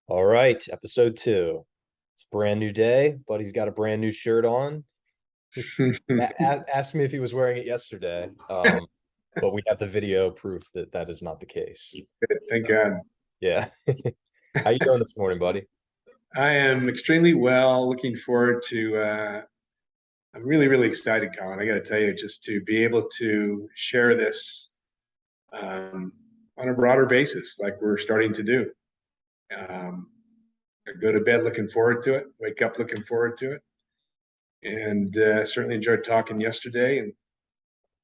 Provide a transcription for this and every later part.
All right, episode 2. It's a brand new day. Buddy's got a brand new shirt on. He asked me if he was wearing it yesterday, but we have the video proof that that is not the case. Thank God. Yeah. How you doing this morning, buddy? I am extremely well. Looking forward to. I'm really, really excited, Colin. I got to tell you, just to be able to share this um, on a broader basis, like we're starting to do. Um, I go to bed looking forward to it. Wake up looking forward to it, and certainly enjoyed talking yesterday, and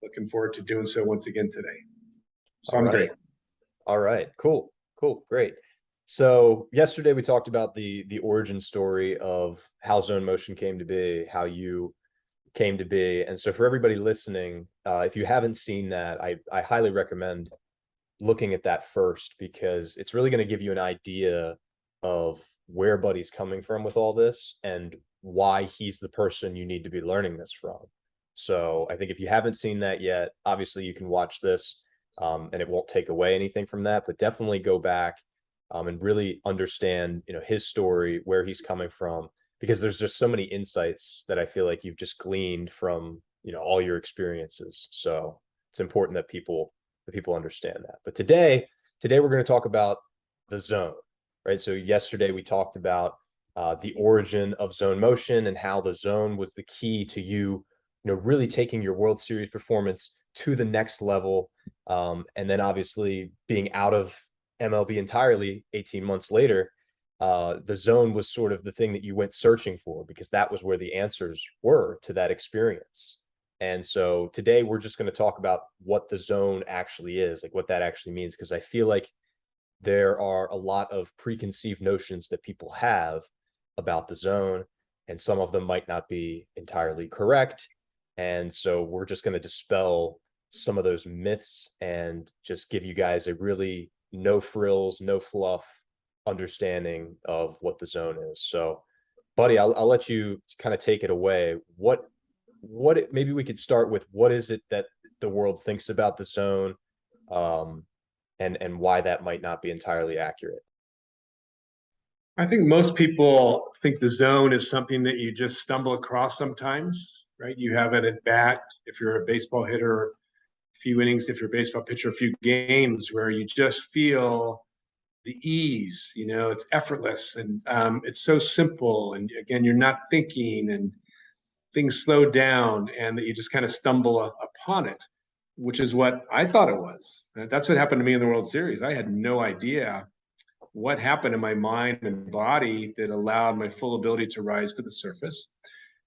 looking forward to doing so once again today. All Sounds right. great. All right. Cool. Cool. Great. So yesterday we talked about the origin story of how zone motion came to be, how you came to be. And so for everybody listening, if you haven't seen that, I highly recommend looking at that first because it's really going to give you an idea of where Buddy's coming from with all this and why he's the person you need to be learning this from. So I think if you haven't seen that yet, obviously you can watch this, and it won't take away anything from that, but definitely go back, and really understand, his story, where he's coming from, because there's just so many insights that I feel like you've just gleaned from, all your experiences. So it's important that people understand that. But today we're going to talk about the zone, right? So yesterday we talked about the origin of zone motion and how the zone was the key to you, really taking your World Series performance to the next level. And then obviously being out of MLB entirely 18 months later, the zone was sort of the thing that you went searching for because that was where the answers were to that experience. And so today we're just going to talk about what the zone actually is, like what that actually means, because I feel like there are a lot of preconceived notions that people have about the zone, and some of them might not be entirely correct. And so we're just going to dispel some of those myths and just give you guys a really no frills, no fluff understanding of what the zone is. So, buddy, I'll let you kind of take it away. Maybe we could start with what is it that the world thinks about the zone, um, and why that might not be entirely accurate. I think most people think the zone is something that you just stumble across sometimes, right? You have it at bat if you're a baseball hitter, a few innings if you're a baseball pitcher, a few games where you just feel the ease. It's effortless and it's so simple. And again, you're not thinking and things slow down and that you just kind of stumble upon it, which is what I thought it was. That's what happened to me in the World Series. I had no idea what happened in my mind and body that allowed my full ability to rise to the surface.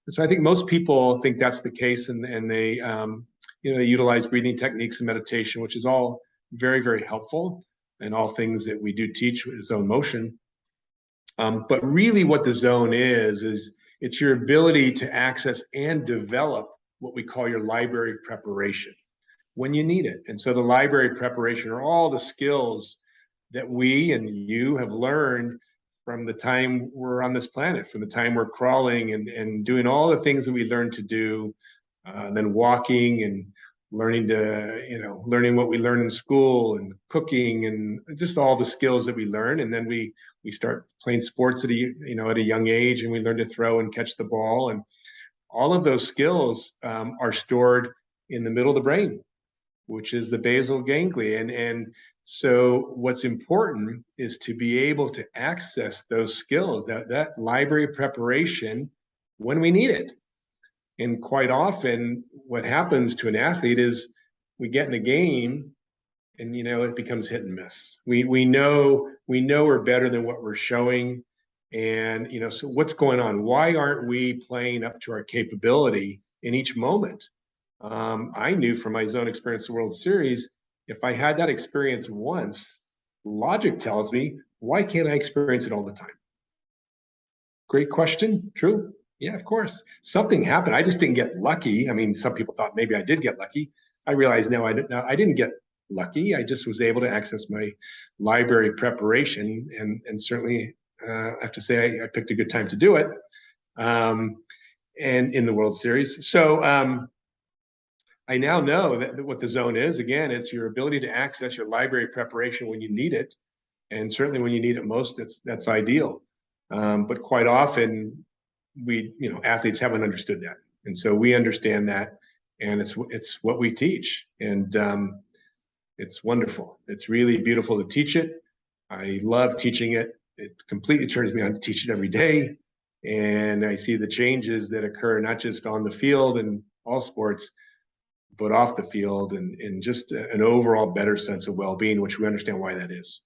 And so I think most people think that's the case, and they they utilize breathing techniques and meditation, which is all very, very helpful, and all things that we do teach with zone motion. But really, what the zone is it's your ability to access and develop what we call your library preparation when you need it. And so the library preparation are all the skills that we and you have learned from the time we're on this planet, from the time we're crawling and doing all the things that we learned to do, then walking and learning what we learn in school and cooking and just all the skills that we learn. And then we start playing sports at a young age, and we learn to throw and catch the ball. And all of those skills are stored in the middle of the brain, which is the basal ganglia. And so what's important is to be able to access those skills, that library preparation when we need it. And quite often what happens to an athlete is we get in a game and it becomes hit and miss. We know we're better than what we're showing. And so what's going on? Why aren't we playing up to our capability in each moment? I knew from my zone experience, the World Series, if I had that experience once, logic tells me, why can't I experience it all the time? Great question. True. Yeah, of course. Something happened. I just didn't get lucky. I mean, some people thought maybe I did get lucky. I realized no, I didn't get lucky. I just was able to access my library preparation, and certainly I have to say I picked a good time to do it, and in the World Series. So I now know that what the zone is. Again, it's your ability to access your library preparation when you need it. And certainly when you need it most, that's ideal. But quite often athletes haven't understood that. And so we understand that, and it's what we teach. And it's wonderful. It's really beautiful to teach it. I love teaching it. It completely turns me on to teach it every day. And I see the changes that occur, not just on the field and all sports, but off the field, and just an overall better sense of well-being, which we understand why that is.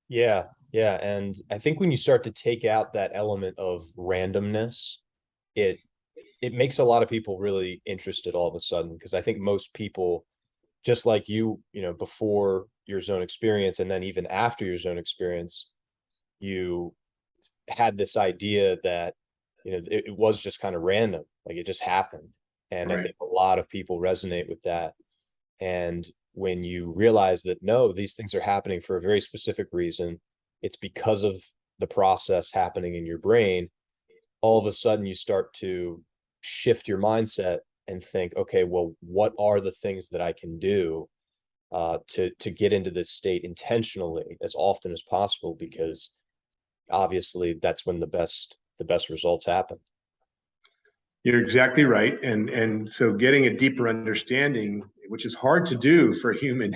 Yeah, yeah. And I think when you start to take out that element of randomness, it it makes a lot of people really interested all of a sudden, because I think most people, just like you know, before your zone experience and then even after your zone experience, you had this idea that, you know, it was just kind of random, like it just happened. And I Right. think a lot of people resonate with that. And when you realize that no, these things are happening for a very specific reason, it's because of the process happening in your brain, all of a sudden you start to shift your mindset and think, okay, well, what are the things that I can do to get into this state intentionally as often as possible? Because obviously that's when the best results happen. You're exactly right. And so getting a deeper understanding, which is hard to do for a human,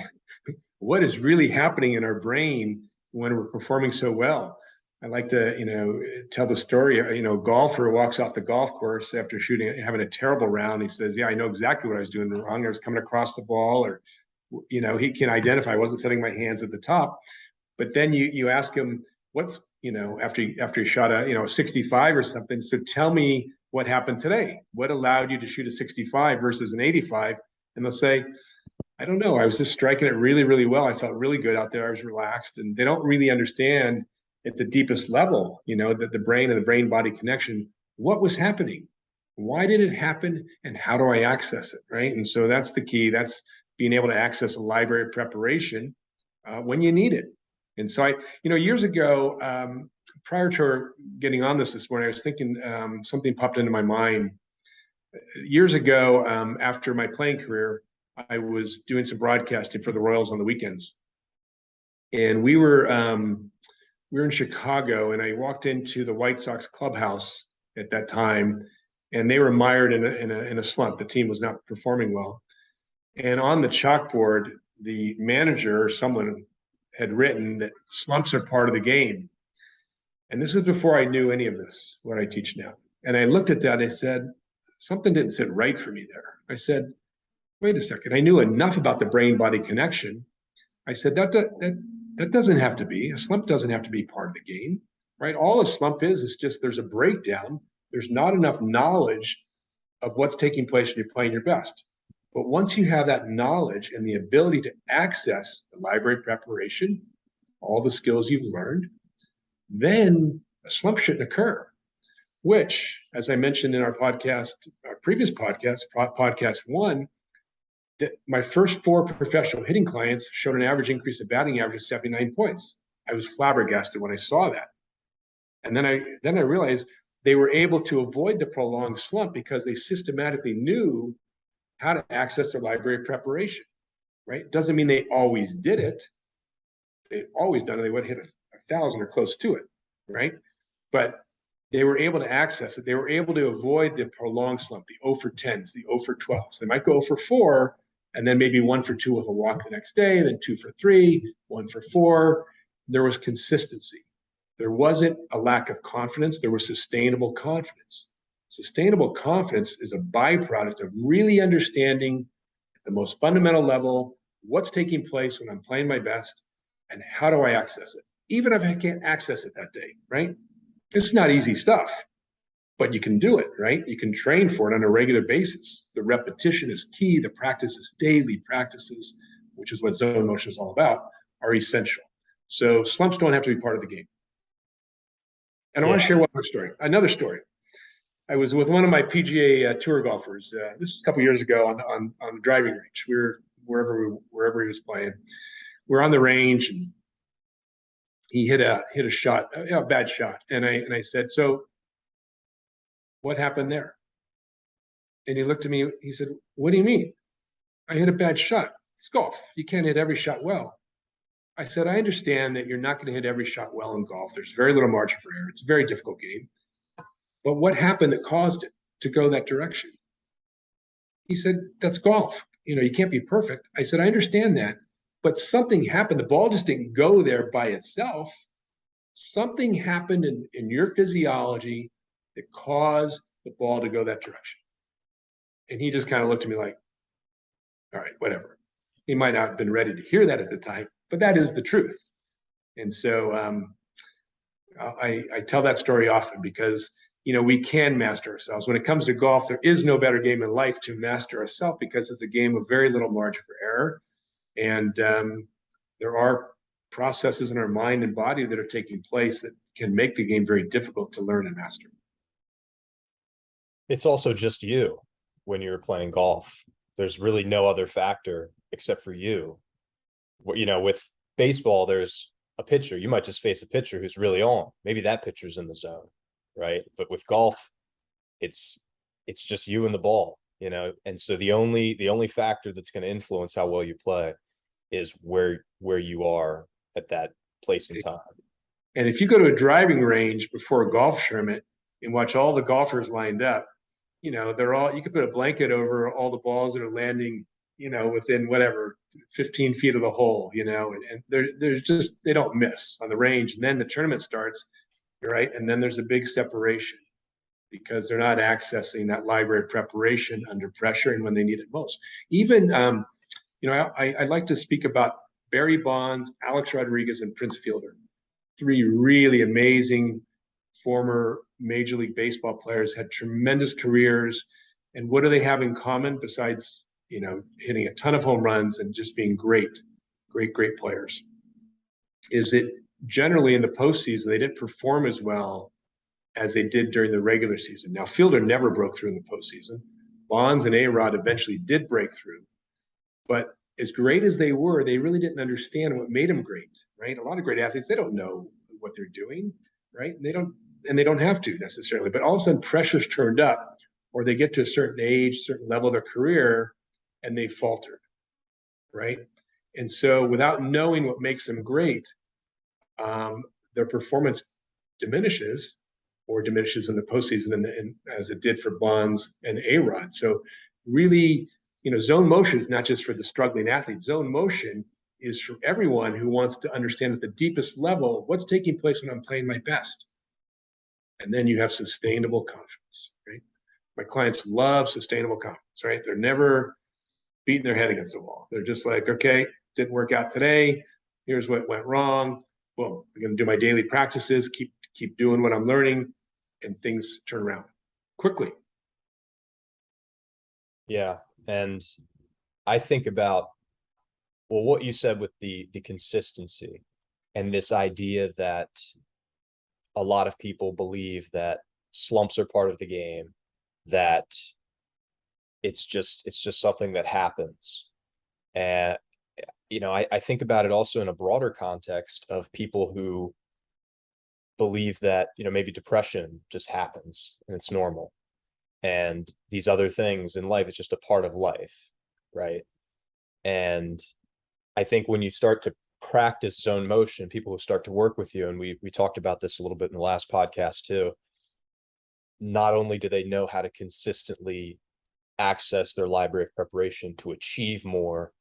what is really happening in our brain when we're performing so well. I like to, tell the story. Golfer walks off the golf course after having a terrible round. He says, "Yeah, I know exactly what I was doing wrong. I was coming across the ball, or, he can identify. I wasn't setting my hands at the top." But then you ask him, "What's, after he shot a 65 or something? So tell me what happened today. What allowed you to shoot a 65 versus an 85?" And they'll say, "I don't know. I was just striking it really, really well. I felt really good out there. I was relaxed." And they don't really understand at the deepest level, that the brain and the brain body connection, what was happening? Why did it happen? And how do I access it? Right. And so that's the key. That's being able to access a library of preparation when you need it. And so years ago, prior to getting on this morning, I was thinking something popped into my mind. Years ago, after my playing career, I was doing some broadcasting for the Royals on the weekends, and we were in Chicago, and I walked into the White Sox clubhouse at that time, and they were mired in a slump. The team was not performing well, and on the chalkboard, the manager or someone had written that slumps are part of the game. And this was before I knew any of this, what I teach now. And I looked at that, and I said, something didn't sit right for me there. I said, wait a second. I knew enough about the brain body connection. I said, that doesn't have to be. A slump doesn't have to be part of the game, right? All a slump is just there's a breakdown. There's not enough knowledge of what's taking place when you're playing your best. But once you have that knowledge and the ability to access the library preparation, all the skills you've learned, then a slump shouldn't occur. Which, as I mentioned in our previous podcast, podcast one, that my first 4 professional hitting clients showed an average increase of batting average of 79 points. I was flabbergasted when I saw that. And then I realized they were able to avoid the prolonged slump because they systematically knew how to access their library of preparation, right? Doesn't mean they always did it. They'd always done it. They would hit 1,000 or close to it, right? But they were able to access it. They were able to avoid the prolonged slump, the 0 for 10s, the 0 for 12s. They might go 0 for 4, and then maybe 1 for 2 with a walk the next day, then 2 for 3, 1 for 4. There was consistency. There wasn't a lack of confidence. There was sustainable confidence. Sustainable confidence is a byproduct of really understanding at the most fundamental level what's taking place when I'm playing my best and how do I access it, even if I can't access it that day, right? It's not easy stuff, but you can do it, right? You can train for it on a regular basis. The repetition is key. The practices, daily practices, which is what zone motion is all about, are essential. So slumps don't have to be part of the game. And I want to Yeah. share one more story. Another story. I was with one of my PGA tour golfers. This is a couple years ago on the driving range. We were wherever he was playing. We're on the range, and he hit a shot, a bad shot. And I said, "So what happened there?" And he looked at me. He said, "What do you mean?" "I hit a bad shot. It's golf. You can't hit every shot well." I said, I understand that you're not going to hit every shot well in golf. There's very little margin for error. It's a very difficult game. But what happened that caused it to go that direction? He said, that's golf. You can't be perfect. I said, I understand that. But something happened. The ball just didn't go there by itself. Something happened in your physiology that caused the ball to go that direction. And he just kind of looked at me like, all right, whatever. He might not have been ready to hear that at the time, but that is the truth. And so I tell that story often because we can master ourselves. When it comes to golf, there is no better game in life to master ourselves because it's a game of very little margin for error. And there are processes in our mind and body that are taking place that can make the game very difficult to learn and master. It's also just you when you're playing golf. There's really no other factor except for you. With baseball, there's a pitcher. You might just face a pitcher who's really on. Maybe that pitcher's in the zone, right? But with golf, it's just you and the ball, and so the only factor that's going to influence how well you play is where you are at that place in time. And if you go to a driving range before a golf tournament and watch all the golfers lined up, they're all, you could put a blanket over all the balls that are landing, within whatever 15 feet of the hole, and there's just, they don't miss on the range. And then the tournament starts, right? And then there's a big separation because they're not accessing that library preparation under pressure and when they need it most. Even, I like to speak about Barry Bonds, Alex Rodriguez, and Prince Fielder. 3 really amazing former Major League Baseball players, had tremendous careers. And what do they have in common besides, hitting a ton of home runs and just being great players? Is it generally in the postseason, they didn't perform as well as they did during the regular season. Now, Fielder never broke through in the postseason. Bonds and A-Rod eventually did break through. But as great as they were, they really didn't understand what made them great, right? A lot of great athletes, they don't know what they're doing, right? They don't have to necessarily, but all of a sudden pressure's turned up, or they get to a certain age, certain level of their career, and they faltered, right? And so without knowing what makes them great, their performance diminishes in the postseason, and as it did for Bonds and A-Rod. So really, zone motion is not just for the struggling athlete. Zone motion is for everyone who wants to understand at the deepest level what's taking place when I'm playing my best. And then you have sustainable confidence, right? My clients love sustainable confidence, right? They're never beating their head against the wall. They're just like, okay, didn't work out today. Here's what went wrong. Boom, I'm going to do my daily practices, keep doing what I'm learning, and things turn around quickly. Yeah. And I think about, well, what you said with the consistency and this idea that a lot of people believe that slumps are part of the game, that it's just something that happens. And I think about it also in a broader context of people who believe that maybe depression just happens and it's normal, and these other things in life, it's just a part of life, right? And I think when you start to practice zone motion, people will start to work with you, and we talked about this a little bit in the last podcast too. Not only do they know how to consistently access their library of preparation to achieve more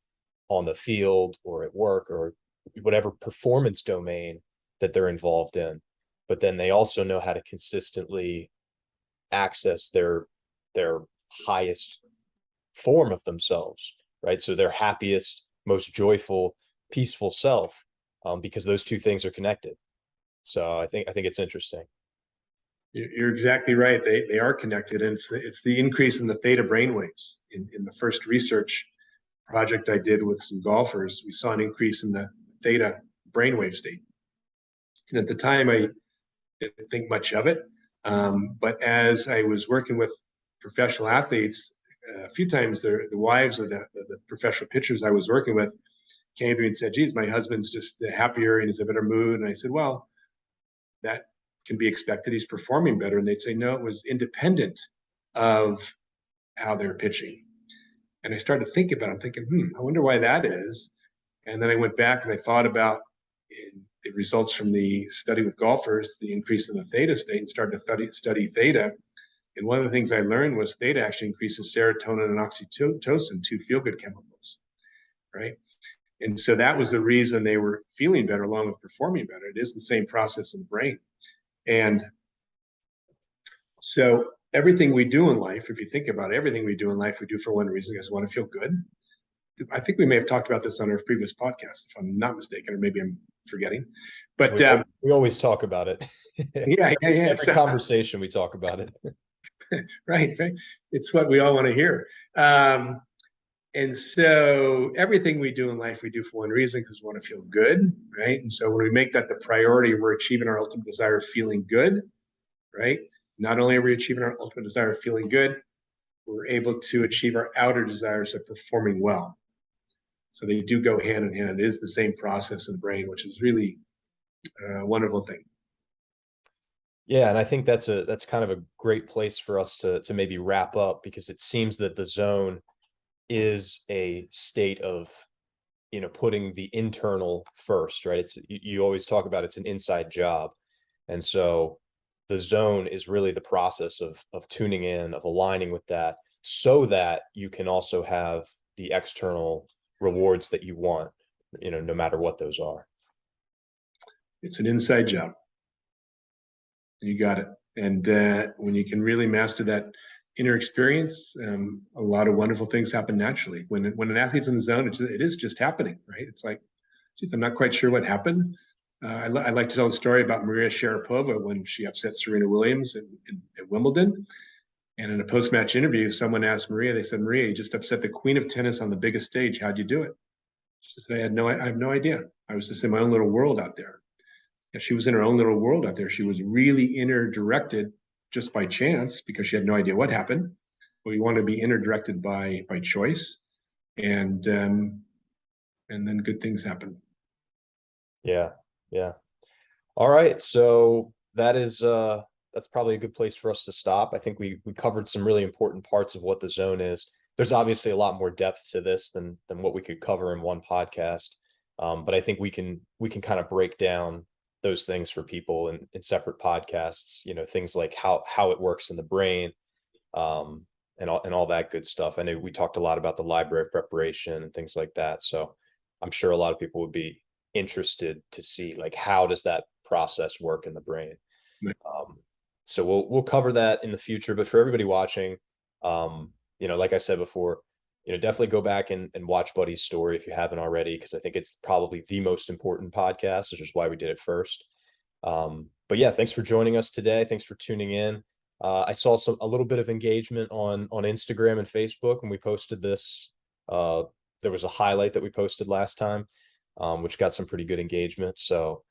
on the field or at work or whatever performance domain that they're involved in, but then they also know how to consistently access their highest form of themselves, right? So their happiest, most joyful, peaceful self, because those two things are connected. So I think it's interesting. You're exactly right. They are connected, and it's the increase in the theta brainwaves. In the first research project I did with some golfers, we saw an increase in the theta brainwave state. And at the time, I didn't think much of it. But as I was working with professional athletes, a few times the wives of the professional pitchers I was working with came to me and said, geez, my husband's just happier and he's in a better mood. And I said, well, that can be expected. He's performing better. And they'd say, no, it was independent of how they're pitching. And I started thinking about it. I'm thinking, I wonder why that is. And then I went back and I thought about the results from the study with golfers, the increase in the theta state, and started to study theta. And one of the things I learned was theta actually increases serotonin and oxytocin, two feel-good chemicals, right? And so that was the reason they were feeling better along with performing better. It is the same process in the brain. And so everything we do in life, if you think about it, everything we do in life, we do for one reason, because we want to feel good. I think we may have talked about this on our previous podcast, if I'm not mistaken, or maybe I'm forgetting. But we always talk about it. Yeah. Every conversation we talk about it. Right. It's what we all want to hear. And so everything we do in life, we do for one reason, because we want to feel good, right? And so when we make that the priority, we're achieving our ultimate desire of feeling good, right? Not only are we achieving our ultimate desire of feeling good, we're able to achieve our outer desires of performing well. So they do go hand in hand. It is the same process in the brain, which is really a wonderful thing. Yeah, and I think that's kind of a great place for us to maybe wrap up, because it seems that the zone is a state of, putting the internal first, right? You always talk about it's an inside job. And so the zone is really the process of tuning in, of aligning with that, so that you can also have the external rewards that you want, no matter what those are. It's an inside job. You got it. And when you can really master that inner experience, a lot of wonderful things happen naturally. When an athlete's in the zone, it is just happening, right? It's like, geez, I'm not quite sure what happened. I like to tell the story about Maria Sharapova when she upset Serena Williams at Wimbledon. And in a post-match interview, someone asked Maria, they said, Maria, you just upset the queen of tennis on the biggest stage. How'd you do it? She said, I have no idea. I was just in my own little world out there. If she was in her own little world out there, she was really inner directed just by chance, because she had no idea what happened. But we want to be inner directed by choice, and then good things happen. Yeah. All right. So that's probably a good place for us to stop. I think we covered some really important parts of what the zone is. There's obviously a lot more depth to this than what we could cover in one podcast. But I think we can kind of break down those things for people in separate podcasts, things like how it works in the brain, and all that good stuff. I know we talked a lot about the library of preparation and things like that. So I'm sure a lot of people would be interested to see, like, how does that process work in the brain. So we'll cover that in the future. But for everybody watching, like I said before, definitely go back and watch Buddy's story if you haven't already, because I think it's probably the most important podcast, which is why we did it first. But yeah, thanks for joining us today. Thanks for tuning in. I saw a little bit of engagement on Instagram and Facebook when we posted this. There was a highlight that we posted last time, which got some pretty good engagement. So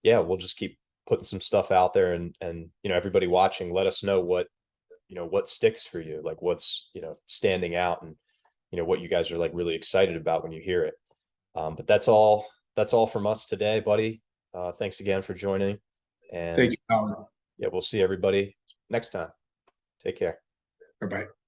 yeah, we'll just keep putting some stuff out there, and everybody watching, let us know what sticks for you, like what's standing out, and what you guys are like really excited about when you hear it. But that's all from us today, Buddy. Thanks again for joining, and thank you, Colin. Yeah, we'll see everybody next time. Take care. Bye-bye.